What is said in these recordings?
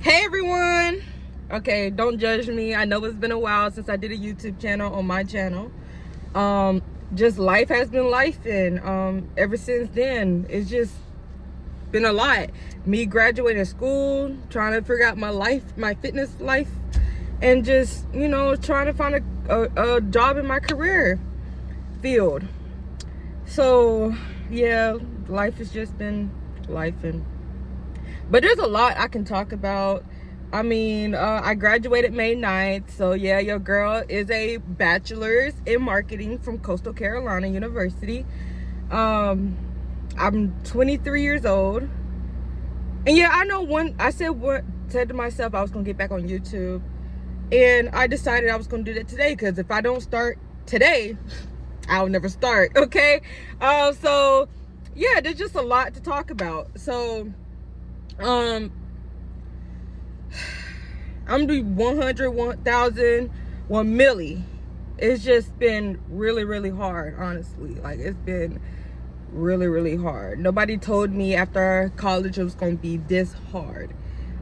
Hey everyone. Okay, don't judge me. I know it's been a while since I did a YouTube channel on my channel. Just life has been life, and ever since then it's just been a lot. Me graduating school, trying to figure out my life, my fitness life, and just, you know, trying to find a job in my career field. So yeah, life has just been life, but there's a lot I can talk about. I mean, I graduated May 9th, so yeah, your girl is a bachelor's in marketing from Coastal Carolina University. I'm 23 years old, and yeah, I know I said to myself I was gonna get back on YouTube, and I decided I was gonna do that today, because if I don't start today, I'll never start. Okay, so yeah, there's just a lot to talk about. So I'm doing 100, 1,000, 1 milli. It's just been really hard, honestly. Like, it's been really hard. Nobody told me after college it was gonna be this hard.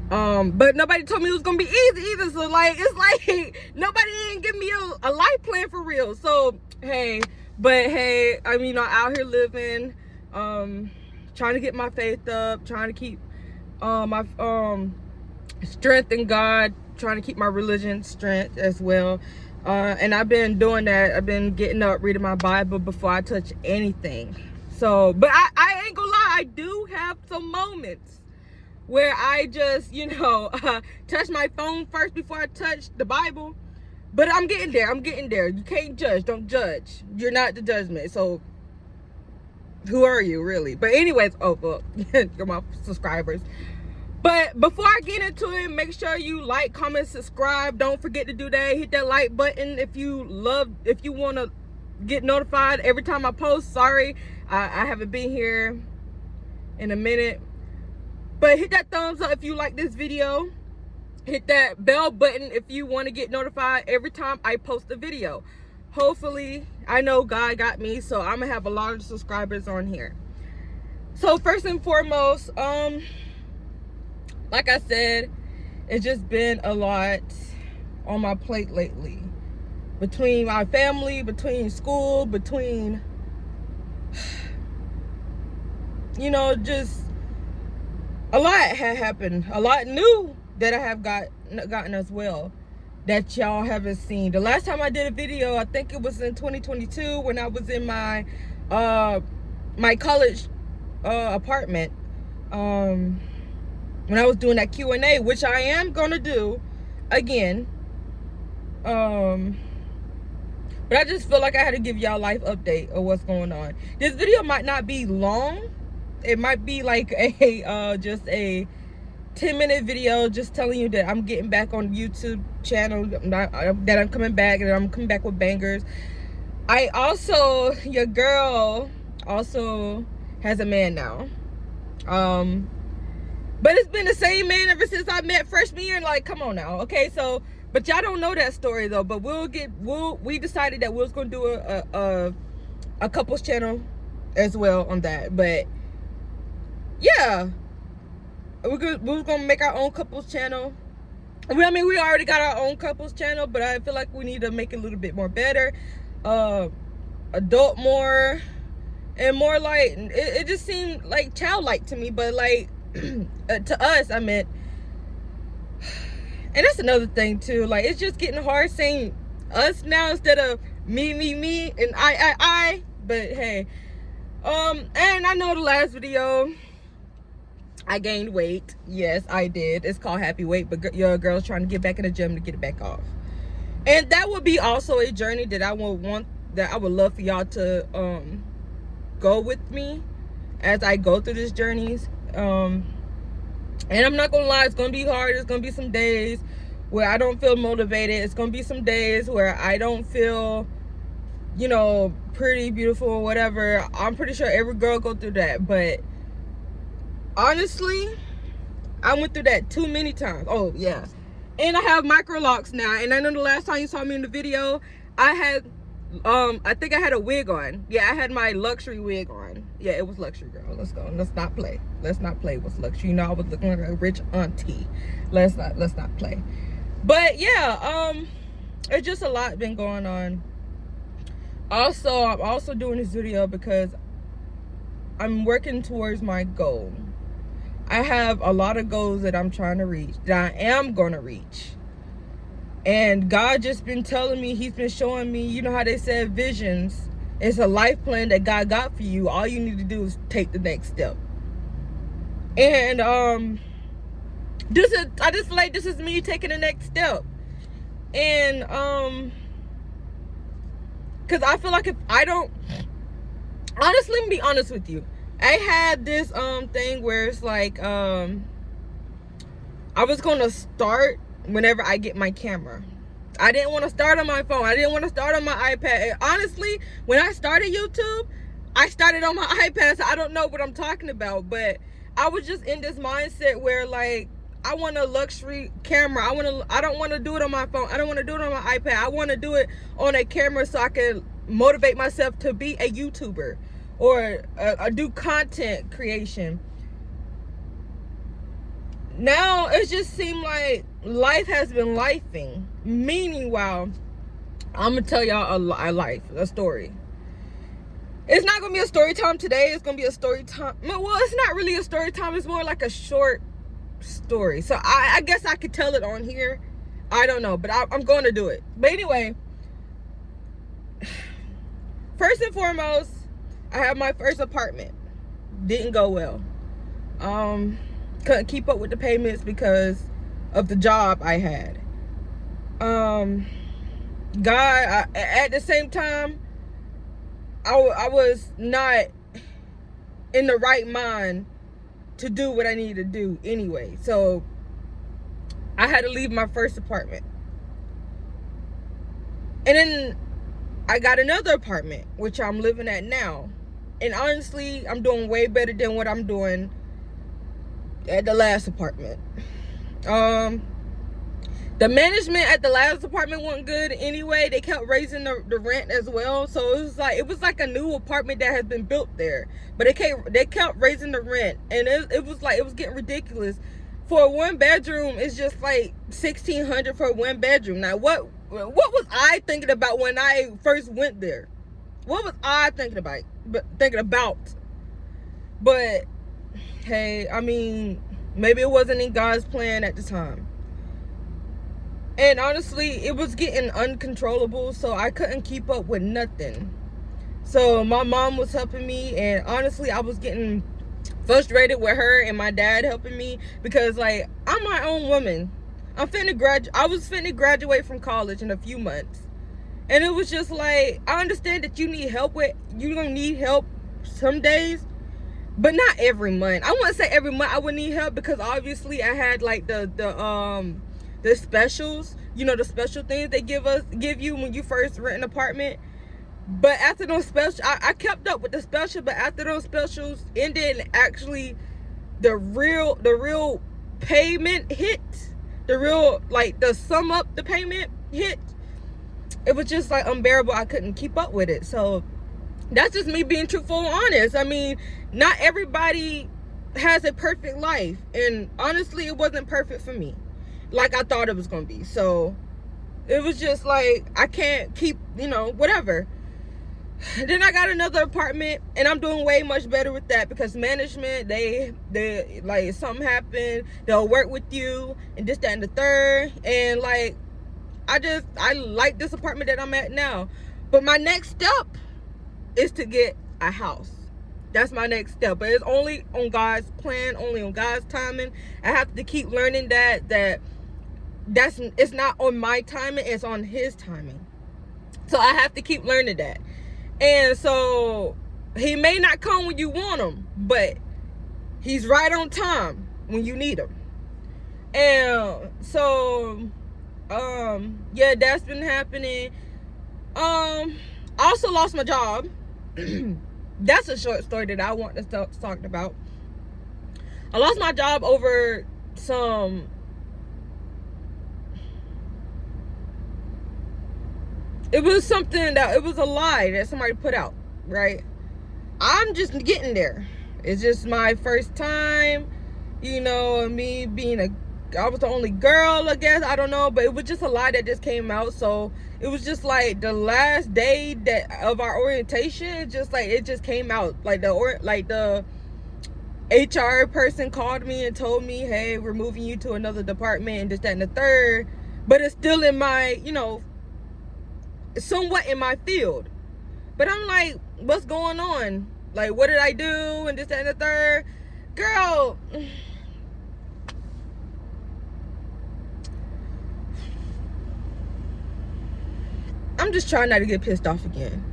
But nobody told me it was gonna be easy either. So like, it's like nobody didn't give me a life plan for real. So hey, I mean, I'm out here living, trying to get my faith up, trying to keep my strength in God, trying to keep my religion strength as well, and I've been doing that. I've been getting up, reading my Bible before I touch anything. So, but I ain't gonna lie, I do have some moments where I just, you know, touch my phone first before I touch the Bible. But I'm getting there. You can't judge. Don't judge. You're not the judgment. So who are you really? But anyways, oh well, you're my subscribers. But before I get into it, make sure you like, comment, subscribe. Don't forget to do that. Hit that like button if you want to get notified every time I post. Sorry, I haven't been here in a minute. But hit that thumbs up if you like this video. Hit that bell button if you want to get notified every time I post a video. Hopefully, I know God got me, so I'm going to have a lot of subscribers on here. So first and foremost, like I said, it's just been a lot on my plate lately. Between my family, between school, between, you know, just a lot had happened. A lot new that I have gotten as well that y'all haven't seen. The last time I did a video, I think it was in 2022 when I was in my my college apartment. When I was doing that Q&A, which I am gonna do again. But I just feel like I had to give y'all a life update of what's going on. This video might not be long. It might be like a just a 10-minute video just telling you that I'm getting back on YouTube channel, that I'm coming back, and I'm coming back with bangers. Your girl also has a man now. But it's been the same man ever since I met freshman year. Like, come on now, okay? So, but y'all don't know that story though. But we decided that we was gonna do a couples channel as well on that. But yeah, we was gonna make our own couples channel. I mean, we already got our own couples channel, but I feel like we need to make it a little bit more better, adult more, and more like it just seemed like childlike to me. But like, to us, I meant, and that's another thing too, like, it's just getting hard saying us now instead of me and I. But hey, and I know the last video I gained weight. Yes, I did. It's called Happy Weight, but your girl's trying to get back in the gym to get it back off. And that would be also a journey that I would love for y'all to go with me as I go through these journeys. And I'm not gonna lie, it's gonna be hard. There's gonna be some days where I don't feel motivated. It's gonna be some days where I don't feel, you know, pretty, beautiful, or whatever. I'm pretty sure every girl go through that. But honestly, I went through that too many times. Oh yeah. And I have micro locks now. And I know the last time you saw me in the video, I had I think I had a wig on. Yeah, I had my luxury wig on. Yeah, it was luxury, girl. Let's go. Let's not play. Let's not play with luxury. You know, I was looking like a rich auntie. Let's not play. But yeah, it's just a lot been going on. Also, I'm also doing this video because I'm working towards my goal. I have a lot of goals that I'm trying to reach, that I am gonna reach. And God just been telling me, he's been showing me, you know how they said visions, it's a life plan that God got for you. All you need to do is take the next step. And I just feel like this is me taking the next step. And because I feel like if I don't, honestly, let me be honest with you. I had this thing where it's like I was gonna start whenever I get my camera. I didn't want to start on my phone. I didn't want to start on my iPad. And honestly, when I started YouTube, I started on my iPad, so I don't know what I'm talking about. But I was just in this mindset where, like, I want a luxury camera. I don't want to do it on my phone. I don't want to do it on my iPad. I want to do it on a camera so I can motivate myself to be a YouTuber or do content creation. Now it just seemed like life has been lifing. Meanwhile, I'm gonna tell y'all a story. It's not gonna be a story time today. It's gonna be a story time. Well, it's not really a story time. It's more like a short story. So I guess I could tell it on here. I don't know, but I'm going to do it. But anyway, first and foremost, I have my first apartment. Didn't go well. Couldn't keep up with the payments because of the job I had. At the same time, I was not in the right mind to do what I needed to do anyway. So I had to leave my first apartment. And then I got another apartment, which I'm living at now. And honestly, I'm doing way better than what I'm doing at the last apartment. The management at the last apartment wasn't good anyway. They kept raising the rent as well. So it was like a new apartment that has been built there, but they kept raising the rent, and it was getting ridiculous. For a one bedroom, it's just like $1,600 for a one bedroom. Now what was I thinking about when I first went there? What was I thinking about? But hey, I mean, maybe it wasn't in God's plan at the time. And honestly, it was getting uncontrollable, so I couldn't keep up with nothing. So my mom was helping me, and honestly, I was getting frustrated with her and my dad helping me because, like, I'm my own woman. I was finna graduate from college in a few months. And it was just like, I understand that you're gonna need help some days, but not every month. I wouldn't say every month I would need help, because obviously I had like the specials, you know, the special things they give you when you first rent an apartment. But after those specials, I kept up with the special, but after those specials ended, actually the real payment hit, the sum up the payment hit, it was just like unbearable. I couldn't keep up with it. So that's just me being truthful and honest. I mean, not everybody has a perfect life, and honestly, it wasn't perfect for me like I thought it was gonna be. So it was just like, I can't keep, whatever. Then I got another apartment, and I'm doing way much better with that, because management, they like, something happened, they'll work with you and this, that, and the third. And like, I like this apartment that I'm at now. But my next step is to get a house. That's my next step, but it's only on God's plan, only on God's timing. I have to keep learning that it's not on my timing, it's on his timing. So I have to keep learning that. And so he may not come when you want him, but he's right on time when you need him. And so yeah, that's been happening. I also lost my job. That's a short story that I want to talk about. I lost my job over it was a lie that somebody put out, right? I'm just getting there. It's just my first time, you know, me being I was the only girl, I guess, I don't know, but it was just a lot that just came out. So it was just like the last day of our orientation, it just came out. Like the HR person called me and told me, hey, we're moving you to another department and this, that, and the third. But it's still in my, you know, somewhat in my field. But I'm like, what's going on? Like, what did I do? And this, that, and the third. Girl, I'm just trying not to get pissed off again.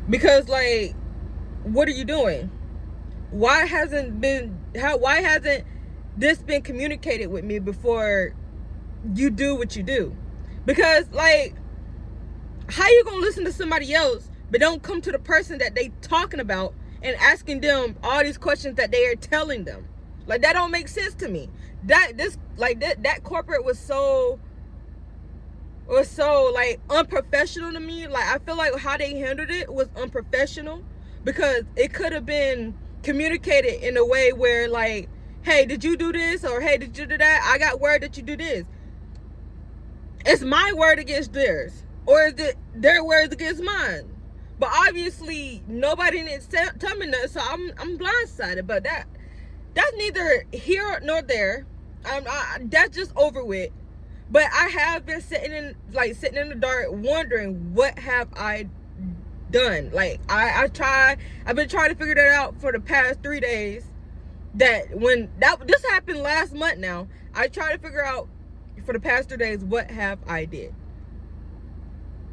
Because, like, what are you doing? Why hasn't this been communicated with me before you do what you do? Because, like, how you gonna listen to somebody else but don't come to the person that they talking about and asking them all these questions that they are telling them? Like, that don't make sense to me. That corporate was so like unprofessional to me. Like, I feel like how they handled it was unprofessional, because it could have been communicated in a way where, like, hey, did you do this? Or hey, did you do that? I got word that you do this. It's my word against theirs, or is it their words against mine? But obviously nobody didn't tell me nothing, so I'm blindsided. But that's neither here nor there. That's just over with. But I have been sitting in the dark, wondering, what have I done? Like, I've been trying to figure that out for the past 3 days. This happened last month now. I tried to figure out for the past 3 days, what have I did?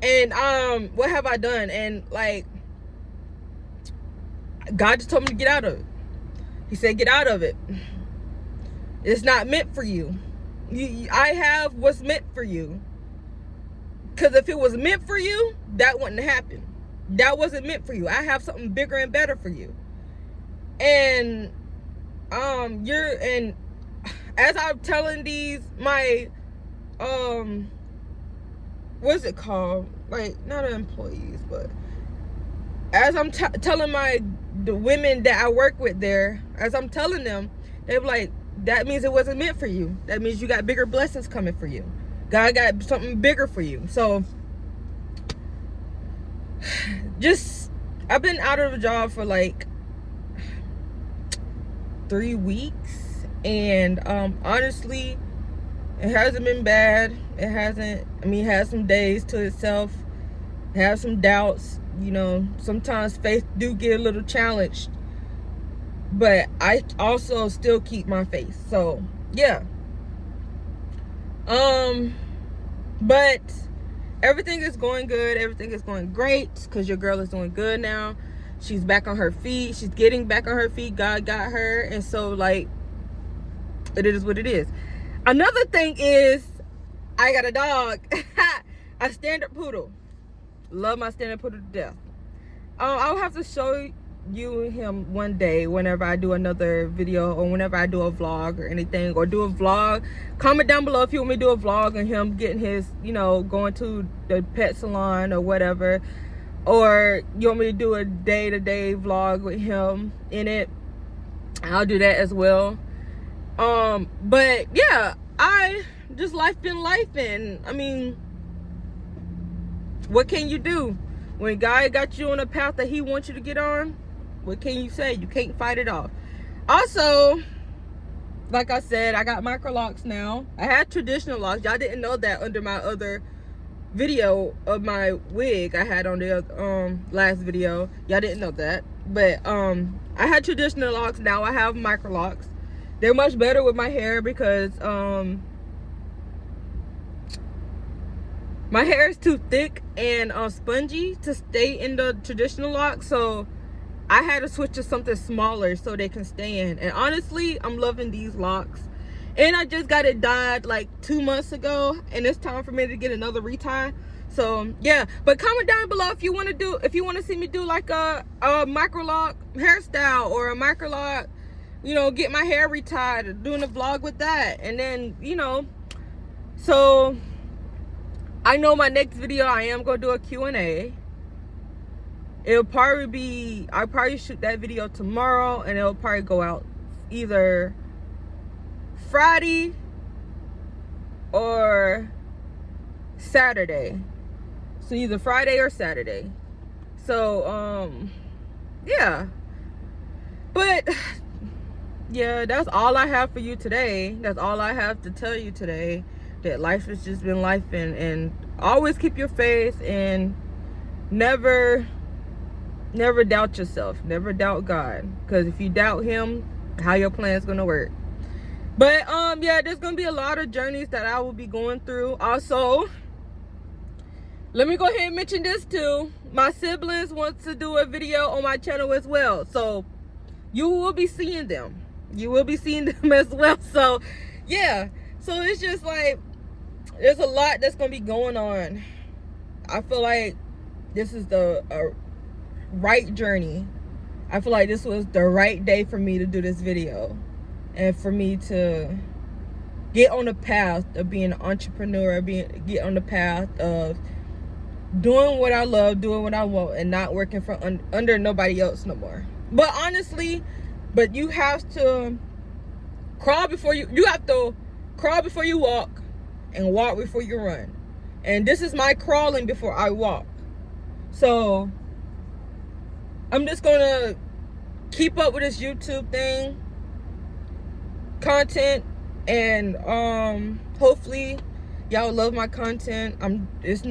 And what have I done? And, like, God just told me to get out of it. He said, get out of it. It's not meant for you. I have what's meant for you. Because if it was meant for you, that wouldn't happen. That wasn't meant for you. I have something bigger and better for you. And as I'm telling my what's it called? Like, not employees, but as I'm telling the women that I work with there, as I'm telling them, they're like, that means it wasn't meant for you. That means you got bigger blessings coming for you. God got something bigger for you. So, I've been out of a job for like 3 weeks, and honestly, it hasn't been bad. It has some days to itself. It has some doubts. You know, sometimes faith do get a little challenged, but I also still keep my faith. So yeah. But everything is going good. Everything is going great, because your girl is doing good now. She's back on her feet. She's getting back on her feet. God got her. And so, like, it is what it is. Another thing is, I got a dog. A standard poodle. Love my standard poodle to death. I'll have to show you him one day whenever I do another video, or whenever I do a vlog or anything, or do a vlog. Comment down below if you want me to do a vlog and him getting his, you know, going to the pet salon or whatever, or you want me to do a day-to-day vlog with him in it. I'll do that as well. But yeah, life been life, and I mean, what can you do when God got you on a path that he wants you to get on? What can you say? You can't fight it off. Also, like I said, I got micro locks now. I had traditional locks. Y'all didn't know that under my other video of my wig I had on the last video. Y'all didn't know that. But I had traditional locks. Now I have micro locks. They're much better with my hair, because my hair is too thick and spongy to stay in the traditional lock. So I had to switch to something smaller so they can stay in. And honestly, I'm loving these locks. And I just got it dyed like 2 months ago, and it's time for me to get another retie. So yeah, but comment down below if you want to see me do like a micro lock hairstyle, or a micro lock, you know, get my hair retied, doing a vlog with that. And then, you know, so I know my next video I am going to do a Q&A. I'll probably shoot that video tomorrow, and it'll probably go out either Friday or Saturday. So either Friday or Saturday. So yeah. But yeah, that's all I have for you today. That's all I have to tell you today. That life has just been life, and always keep your faith, and never doubt yourself. Never doubt God, because if you doubt him, how your plan is gonna work. But yeah, there's gonna be a lot of journeys that I will be going through. Also, let me go ahead and mention this too. My siblings want to do a video on my channel as well, so you will be seeing them. You will be seeing them as well. So yeah, so it's just like there's a lot that's gonna be going on. I feel like this is the right journey. I feel like this was the right day for me to do this video, and for me to get on the path of being an entrepreneur, get on the path of doing what I love, doing what I want, and not working for under nobody else no more. But honestly, you have to crawl before you have to crawl before you walk, and walk before you run. And this is my crawling before I walk. So I'm just gonna keep up with this YouTube thing, content, and hopefully y'all love my content. There's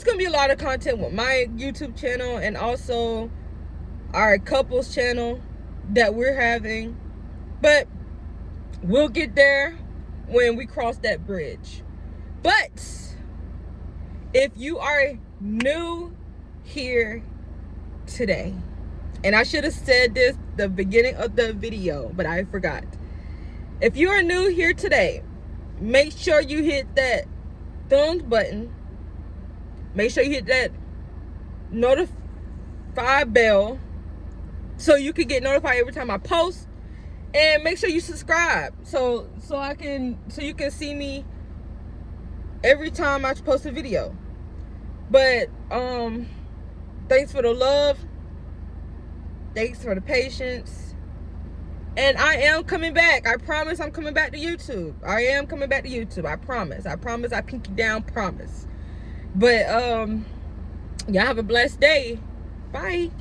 gonna be a lot of content with my YouTube channel, and also our couples channel that we're having, but we'll get there when we cross that bridge. But if you are new here today, and I should have said this the beginning of the video, but I forgot. If you are new here today, make sure you hit that thumbs button. Make sure you hit that notify bell so you can get notified every time I post. And make sure you subscribe so you can see me every time I post a video. But thanks for the love. Thanks for the patience. And I am coming back. I promise I'm coming back to YouTube. I am coming back to YouTube. I promise. I pinky down promise. But y'all have a blessed day. Bye.